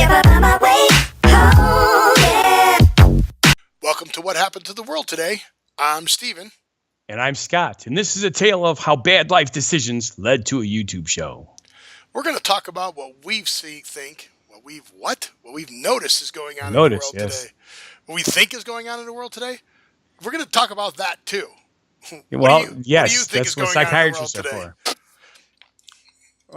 Never find my way home, yeah. Welcome to What Happened to the World Today. I'm Steven. And I'm Scott, and this is a tale of how bad life decisions led to a YouTube show. We're going to talk about what we've noticed is going on in the world today. What we think is going on in the world today. We're going to talk about that too. Well, what do you yes, think that's is what going on in the world psychiatrists are today? for.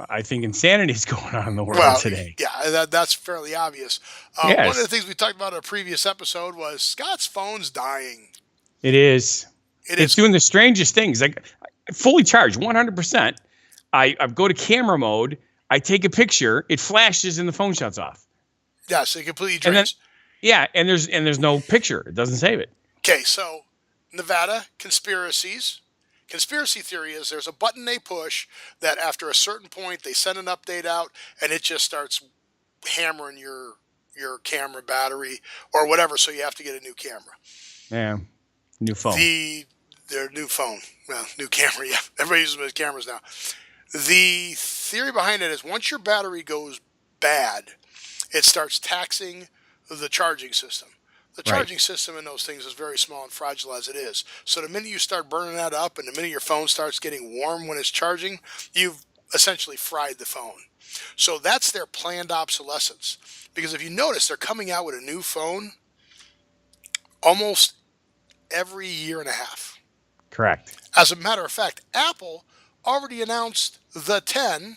I think insanity is going on in the world Well, today. yeah, that's fairly obvious. Yes. One of the things we talked about in a previous episode was Scott's phone's dying. It is. It It's is. doing the strangest things. Like fully charged, 100%. I go to camera mode. I take a picture. It flashes and the phone shuts off. Yes, it completely And then, drains. yeah, and there's no picture. It doesn't save it. Okay, so Nevada conspiracies. Conspiracy theory is there's a button they push that after a certain point they send an update out and it just starts hammering your camera battery or whatever, so you have to get a new camera. Yeah, new phone. Their new phone. Well, new camera, yeah. Everybody uses them as cameras now. The theory behind it is once your battery goes bad, it starts taxing the charging system. The charging system in those things is very small and fragile as it is. So the minute you start burning that up and the minute your phone starts getting warm when it's charging, you've essentially fried the phone. So that's their planned obsolescence. Because if you notice, they're coming out with a new phone almost every year and a half. Correct. As a matter of fact, Apple already announced the 10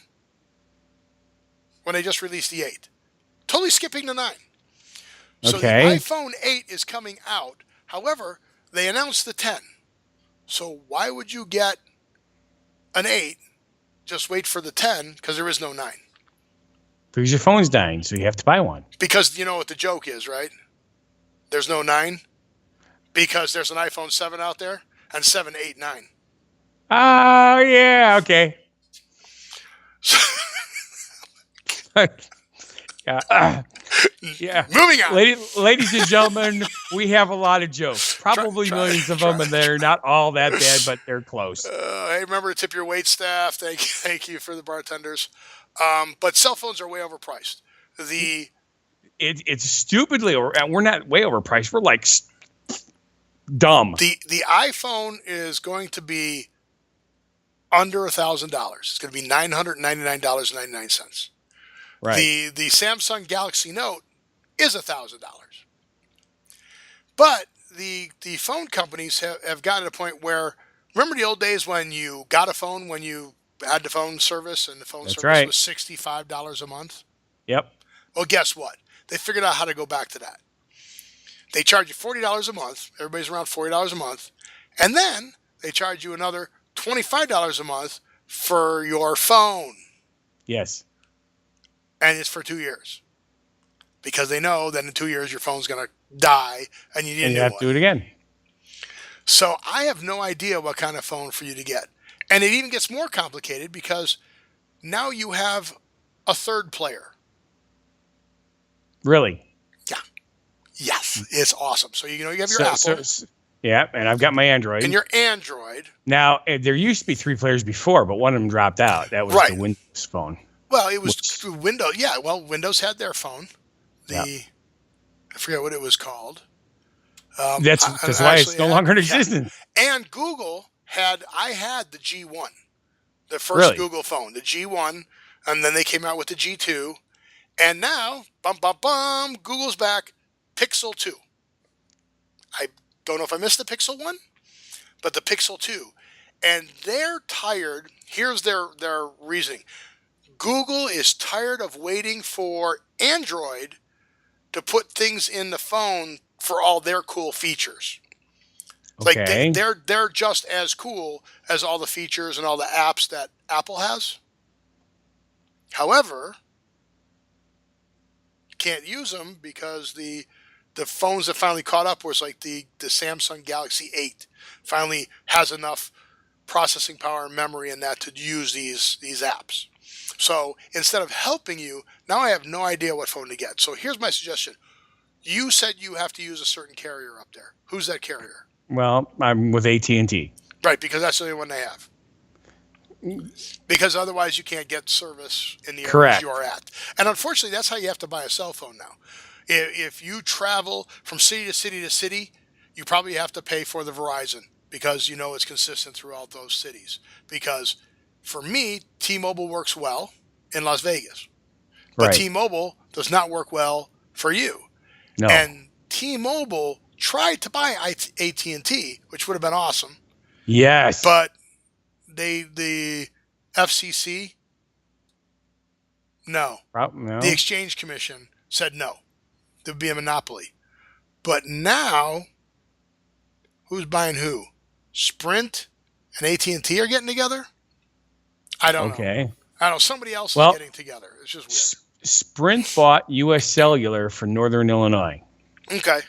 when they just released the 8. Totally skipping the 9. So Okay. the iPhone 8 is coming out. However, they announced the 10. So why would you get an 8? Just wait for the 10 because there is no 9. Because your phone's dying, so you have to buy one. Because you know what the joke is, right? There's no 9. Because there's an iPhone 7 out there and 7, 8, 9. Oh, yeah, okay. Yeah. Moving on. Ladies and gentlemen, we have a lot of jokes. Probably millions of them, and they're not all that bad, but they're close. Hey, remember to tip your wait staff. Thank you for the bartenders. But cell phones are way overpriced. It's stupidly, we're not way overpriced. We're like dumb. The iPhone is going to be under $1,000. It's going to be $999.99. Right. The Samsung Galaxy Note is $1,000. But the phone companies have gotten to a point where, remember the old days when you got a phone when you had the phone service and the phone That's service right. was $65 a month? Yep. Well, guess what? They figured out how to go back to that. They charge you $40 a month. Everybody's around $40 a month. And then they charge you another $25 a month for your phone. Yes. And it's for 2 years. Because they know that in 2 years your phone's going to die and you need a And new you have one. to do it again. So I have no idea what kind of phone for you to get. And it even gets more complicated because now you have a third player. Really? Yeah. Yes. It's awesome. So you have your Apple Yeah, and I've got my Android. and your Android. Now, there used to be 3 players before, but one of them dropped out. That was Right. the Windows phone. Well, it was Windows. Yeah, well, Windows had their phone. I forget what it was called. That's why it's no longer in existence. And Google I had the G1, the first Really? Google phone, the G1, and then they came out with the G2, and now, Google's back, Pixel 2. I don't know if I missed the Pixel 1, but the Pixel 2, and they're tired. Here's their reasoning. Google is tired of waiting for Android to put things in the phone for all their cool features. Okay. Like they're just as cool as all the features and all the apps that Apple has. However, you can't use them because the phones that finally caught up was like the Samsung Galaxy 8 finally has enough processing power and memory in that to use these apps. So instead of helping you, now I have no idea what phone to get. So here's my suggestion. You said you have to use a certain carrier up there. Who's that carrier? Well, I'm with AT&T. Right, because that's the only one they have. because otherwise you can't get service in the areas Correct. you're at. And unfortunately, that's how you have to buy a cell phone now. If you travel from city to city to city, you probably have to pay for the Verizon because you know it's consistent throughout those cities. Because for me, T-Mobile works well in Las Vegas, but Right. T-Mobile does not work well for you. No. And T-Mobile tried to buy AT&T, which would have been awesome, Yes. but the FCC, no. No. The Exchange Commission said no. There'd be a monopoly. But now, who's buying who? Sprint and AT&T are getting together? I don't know. Okay. I don't know. Somebody else Well, is getting together. It's just weird. Sprint bought U.S. Cellular for Northern Illinois, Okay.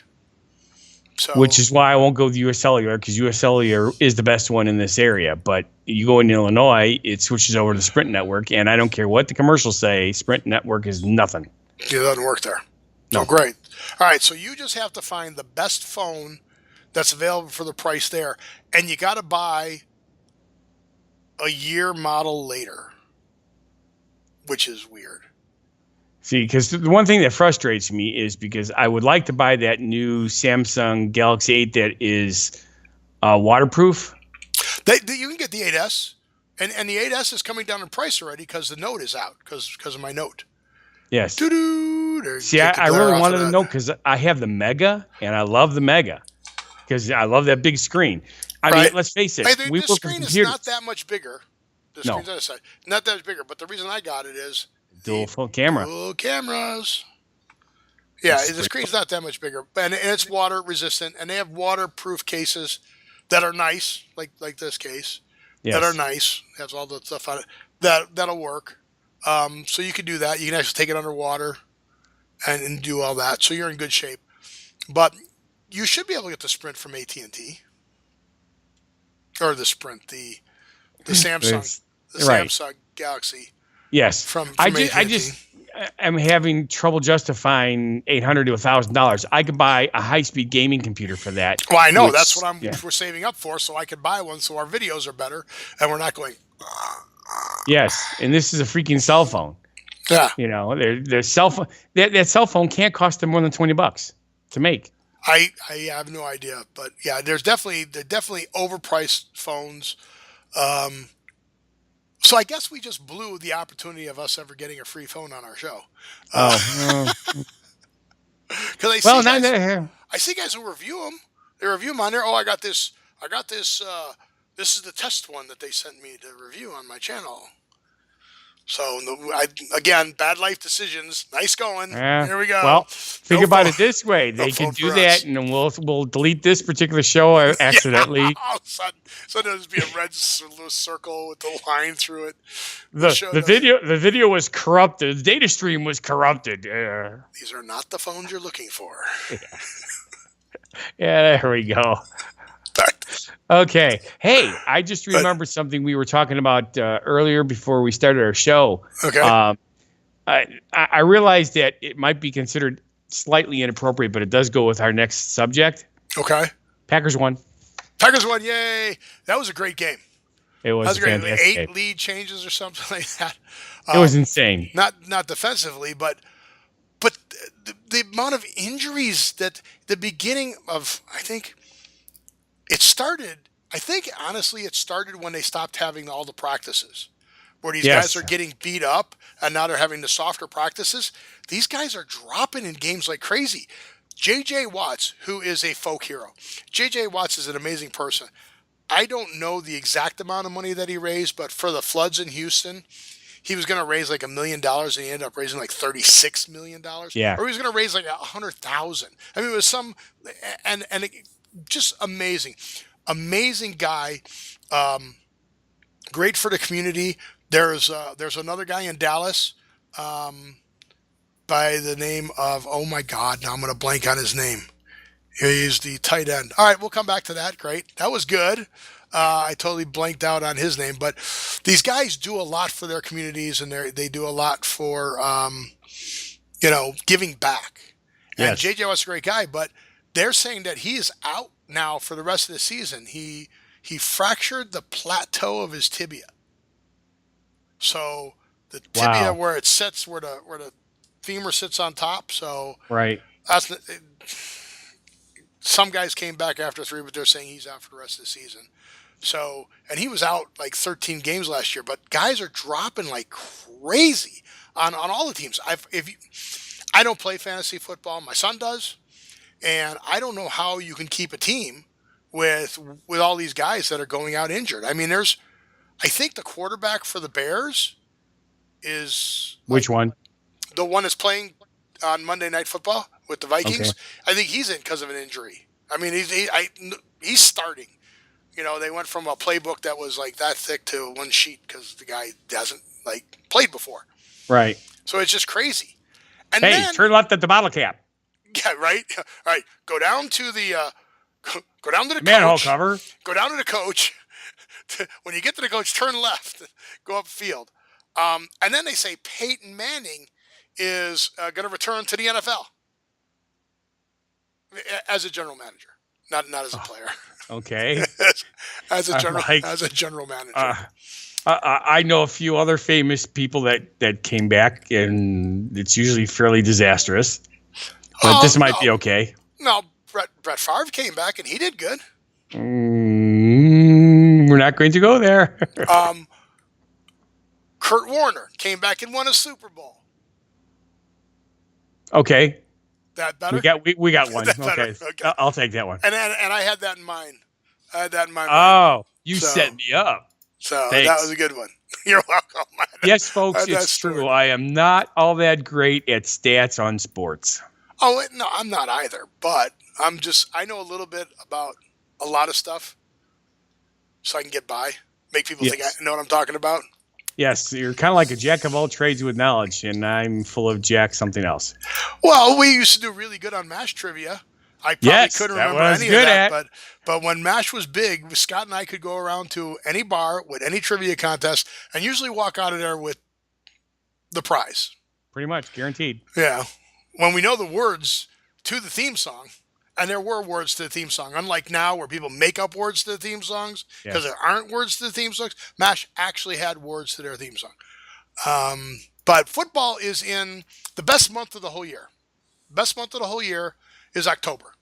So, which is why I won't go with U.S. Cellular because U.S. Cellular is the best one in this area. But you go in Illinois, it switches over to the Sprint network, and I don't care what the commercials say, Sprint network is nothing. it doesn't work there. No. Oh, great. All right. So you just have to find the best phone that's available for the price there. And you got to buy a year model later, which is weird. See, because the one thing that frustrates me is because I would like to buy that new Samsung Galaxy 8 that is waterproof. You can get the 8S, and the 8S is coming down in price already because the Note is out because of my Note. Yes. Doo-doo. See, I really wanted to know because I have the Mega, and I love the Mega because I love that big screen. I mean, let's face it. Hey, we the work screen with is computers. not that much bigger. The No. screen's on the other side. Not that much bigger, but the reason I got it is Dual full camera. dual cameras. Yeah, the screen's not that much bigger, and it's water resistant, and they have waterproof cases that are nice, like this case, Yes. that are nice. Has all the stuff on it that'll work. So you can do that. You can actually take it underwater and do all that. So you're in good shape. But you should be able to get the Sprint from AT&T or the Sprint, the Samsung, the right. Samsung Galaxy Yes. from I AT&T. just am having trouble justifying $800 to $1,000. I could buy a high-speed gaming computer for that. Well, I know which- that's what yeah. we're saving up for, so I could buy one, so our videos are better, and we're not going. Yes, and this is a freaking cell phone. Yeah, You know, their cell phone. That cell phone can't cost them more than $20 to make. I have no idea, but yeah, they're definitely overpriced phones. So I guess we just blew the opportunity of us ever getting a free phone on our show. Because I see guys who review them. They review them on there. Oh, I got this. This is the test one that they sent me to review on my channel. So again, bad life decisions. Nice going. Here we go. Well, think No about phone- it this way: no they can phone do for that, us. and then we'll delete this particular show accidentally. Yeah, all of a sudden there'll just be a red little circle with the line through it. The video was corrupted. The data stream was corrupted. These are not the phones you're looking for. Yeah, there we go. Okay. Hey, I just remembered something we were talking about earlier before we started our show. Okay. I realized that it might be considered slightly inappropriate, but it does go with our next subject. Okay. Packers won. Packers won. Yay. That was a great game. It was That was a great. fantastic 8 game. lead changes or something like that. It was insane. Not defensively, but the amount of injuries that the beginning of, I think honestly it started when they stopped having all the practices where these Yes. guys are getting beat up and now they're having the softer practices. These guys are dropping in games like crazy. JJ Watts, who is a folk hero. JJ Watts is an amazing person. I don't know the exact amount of money that he raised, but for the floods in Houston, he was going to raise like $1 million, and he ended up raising like $36 million. Yeah. Or he was going to raise like 100,000. I mean, it was just amazing, amazing guy. Great for the community. There's another guy in Dallas, by the name of, oh my God, now I'm going to blank on his name. He's the tight end. All right, we'll come back to that. Great. That was good. I totally blanked out on his name, but these guys do a lot for their communities, and they do a lot for, giving back. And Yes. JJ was a great guy, but they're saying that he is out now for the rest of the season. He fractured the plateau of his tibia. So the tibia Wow. where it sits, where the femur sits on top. So Right. that's some guys came back after 3, but they're saying he's out for the rest of the season. So, and he was out like 13 games last year, but guys are dropping like crazy on all the teams. I don't play fantasy football, my son does, and I don't know how you can keep a team with all these guys that are going out injured. I mean, I think the quarterback for the Bears is Which one? the one that's playing on Monday Night Football with the Okay. Vikings. I think he's in because of an injury. I mean, he's starting. They went from a playbook that was like that thick to one sheet because the guy hasn't like played before. Right. So it's just crazy. And Hey, then, turn left at the bottle cap. yeah, right, all right. Go down to the Manhole coach. cover. Go down to the coach. When you get to the coach, turn left. Go upfield. And then they say Peyton Manning is going to return to the NFL as a general manager, not as a player. Okay. as a general like- as a general manager. I know a few other famous people that came back, and it's usually fairly disastrous. But this might be okay. No, Brett Favre came back and he did good. We're not going to go there. Kurt Warner came back and won a Super Bowl. Okay. That better? We got one. That better. Okay. Okay. I'll take that one. And I had that in mind. I had that in my mind. Oh, you So- set me up. So thanks. that was a good one. You're welcome. Yes, folks, That's it's true. true. I am not all that great at stats on sports. Oh, no, I'm not either. But I know a little bit about a lot of stuff so I can get by. Make people think Yes. I know what I'm talking about. Yes, you're kind of like a jack of all trades with knowledge, and I'm full of jack something else. Well, we used to do really good on MASH trivia. I probably Yes, couldn't that remember was any good of that, at. but when MASH was big, Scott and I could go around to any bar with any trivia contest and usually walk out of there with the prize. Pretty much guaranteed. Yeah. When we know the words to the theme song, and there were words to the theme song, unlike now where people make up words to the theme songs because there aren't words to the theme songs, MASH actually had words to their theme song. But football is in the best month of the whole year. Best month of the whole year is October.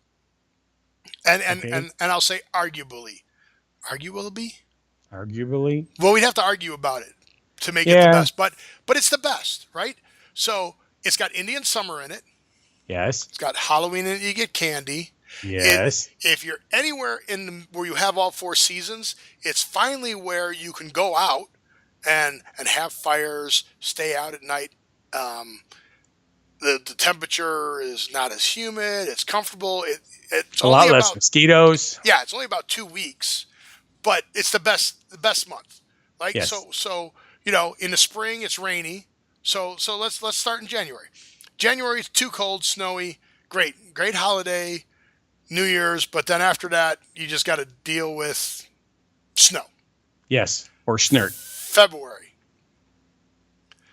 And I'll say arguably. Arguably. Well, we'd have to argue about it to make it the best. But it's the best, right? So it's got Indian summer in it. Yes. It's got Halloween in it. You get candy. Yes. If you're anywhere where you have all 4 seasons, it's finally where you can go out and have fires, stay out at night. The temperature is not as humid. It's comfortable. It's a only lot less about, mosquitoes. yeah, it's only about 2 weeks, but it's the best month. Like Yes. so in the spring it's rainy. So let's start in January. January is too cold, snowy. Great holiday, New Year's, but then after that you just got to deal with snow. Yes. Or snert. February.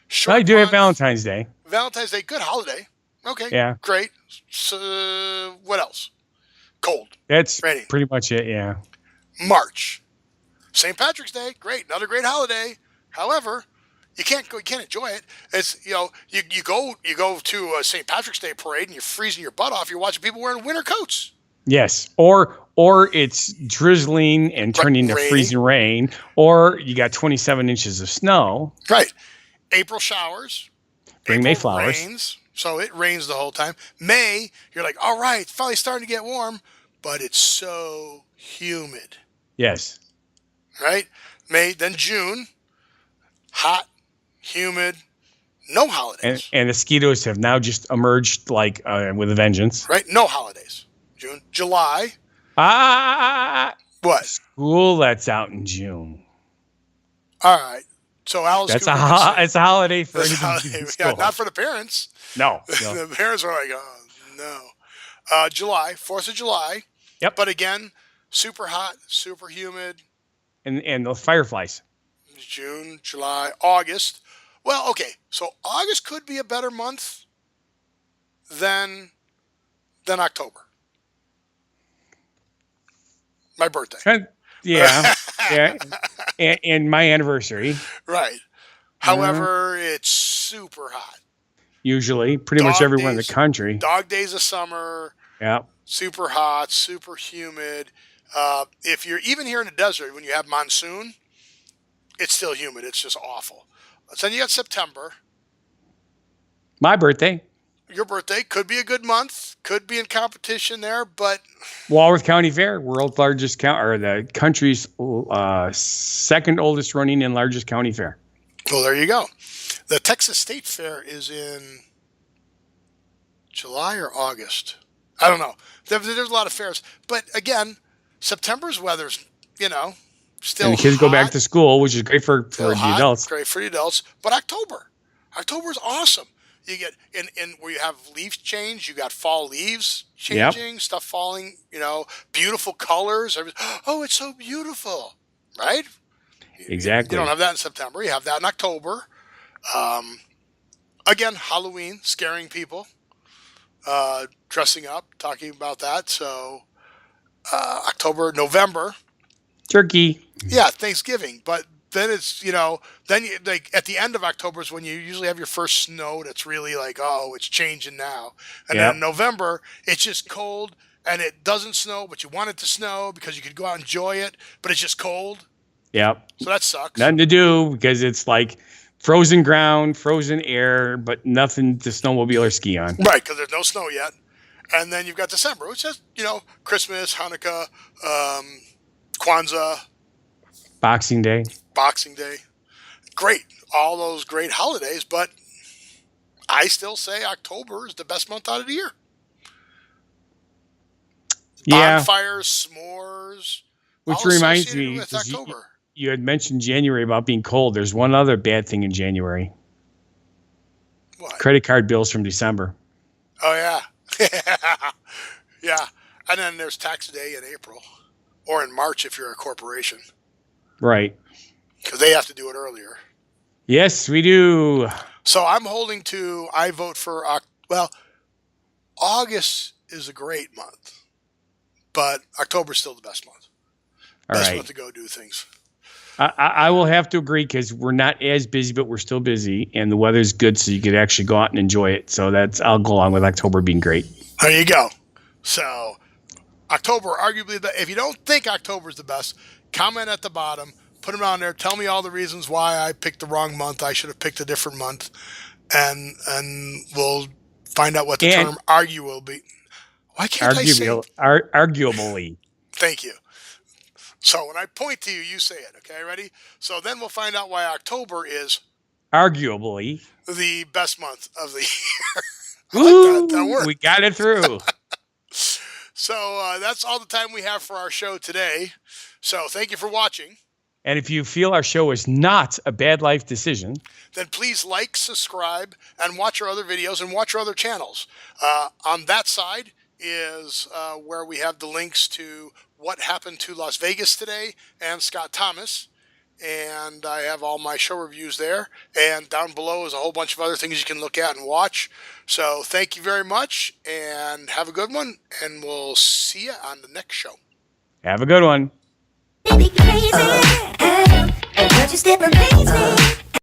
Short I do have month. Valentine's Day. Valentine's Day, good holiday. Okay. Yeah. Great. So, what else? Cold. That's Ready. pretty much it. Yeah. March. St. Patrick's Day, great. Another great holiday. However, you can't enjoy it. It's you go to a St. Patrick's Day parade and you're freezing your butt off. You're watching people wearing winter coats. Yes. Or it's drizzling and turning to Rain. freezing rain, or you got 27 inches of snow. Right. April showers. Bring April Mayflowers. Rains. So it rains the whole time. May, you're like, all right, it's finally starting to get warm, but it's so humid. Yes. Right? May, then June, hot, humid, no holidays. And mosquitoes have now just emerged like with a vengeance. Right? No holidays. June, July. What? School that's out in June. All right. So Alice That's Cooper can say- it's a holiday for that's a anybody holiday. in Yeah, school. not for the parents. No. The parents are like, oh, no. July, 4th of July. Yep. But again, super hot, super humid. And the fireflies. June, July, August. Well, okay. So August could be a better month than October. My birthday. Yeah. Yeah. And my anniversary. Right. However, it's super hot. Usually, pretty much Dog everywhere in the days. country. Dog days of summer, Yeah. super hot, super humid. If you're even here in the desert, when you have monsoon, it's still humid. It's just awful. So then you got September. My birthday, Your birthday could be a good month, could be in competition there, but Walworth County Fair, world's largest or the country's second oldest running and largest county fair. well, there you go. The Texas State Fair is in July or August. I don't know. There's a lot of fairs, but again, September's weather's still And the kids go back hot, to school, which is great for still the hot, adults. great for the adults. But October's awesome. You get in where you have leaf change. You got fall leaves changing, stuff falling. Beautiful colors. Oh, it's so beautiful, right? Exactly. You don't have that in September. You have that in October. Again, Halloween, scaring people, dressing up, talking about that. So October, November, Turkey. yeah, Thanksgiving. But then it's then you, like at the end of October is when you usually have your first snow. That's really like, oh, it's changing now. And then in November, it's just cold and it doesn't snow, but you want it to snow because you could go out and enjoy it, but it's just cold. Yep. So that sucks. Nothing to do because it's like frozen ground, frozen air, but nothing to snowmobile or ski on. Right, because there's no snow yet. And then you've got December, which is, Christmas, Hanukkah, Kwanzaa, Boxing Day. Boxing Day. Great. All those great holidays, but I still say October is the best month out of the year. Yeah. Bonfires, s'mores. Which all reminds associated me, with 'cause October. you had mentioned January about being cold. There's one other bad thing in January. What? Credit card bills from December. Oh, yeah. Yeah. And then there's tax day in April or in March if you're a corporation Right. because they have to do it earlier. Yes, we do. So I vote for, August is a great month, but October's still the best month. All Best right. month to go do things. I will have to agree because we're not as busy, but we're still busy, and the weather's good, so you could actually go out and enjoy it. So I'll go along with October being great. There you go. So October, arguably, if you don't think October is the best, comment at the bottom, put them on there, tell me all the reasons why I picked the wrong month. I should have picked a different month, and we'll find out what the term argue will be. Why can't I say? Arguably. Thank you. So when I point to you, you say it. Okay, ready? So then we'll find out why October is Arguably. the best month of the year. Woo, that worked. we got it through. So that's all the time we have for our show today. So thank you for watching. And if you feel our show is not a bad life decision, Then please like, subscribe, and watch our other videos and watch our other channels. On that side is where we have the links to what happened to Las Vegas today and Scott Thomas. And I have all my show reviews there. And down below is a whole bunch of other things you can look at and watch. So thank you very much and have a good one. And we'll see you on the next show. have a good one. Baby crazy, and what you still amaze me.